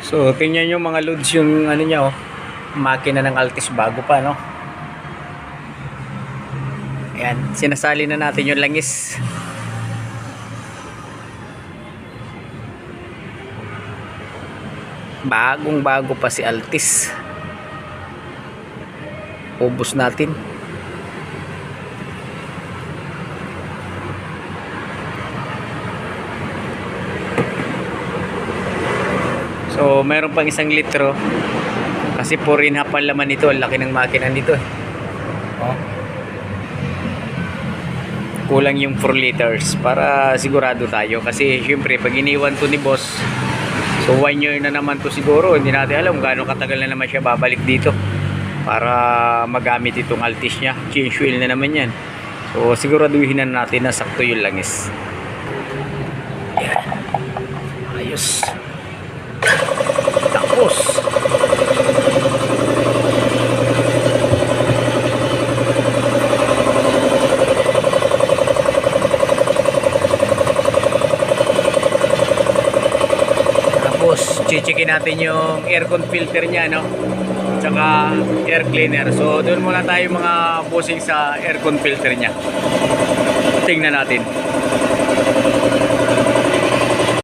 So, tingnan nyo mga loads yung ano niya, oh, makina ng Altis bago pa, no? Ayan, sinasali na natin yung langis. Bagong bago pa si Altis. Ubos natin. So, meron pang 1 litro. Kasi 4.5 ang laman nito. Ang laki ng makina nito. Oh. Kulang yung 4 liters para sigurado tayo. Kasi syempre, pag iniwan to ni boss, so 1 year na naman to siguro. Hindi natin alam gaano katagal na naman siya babalik dito para magamit itong Altis niya. Change wheel na naman yan. So, siguraduhin na natin na sakto yung langis. Yan. Ayos. Tapos chichikin natin yung aircon filter niya, no? Tsaka air cleaner. So doon muna tayo mga bossing sa aircon filter niya. Tingnan natin.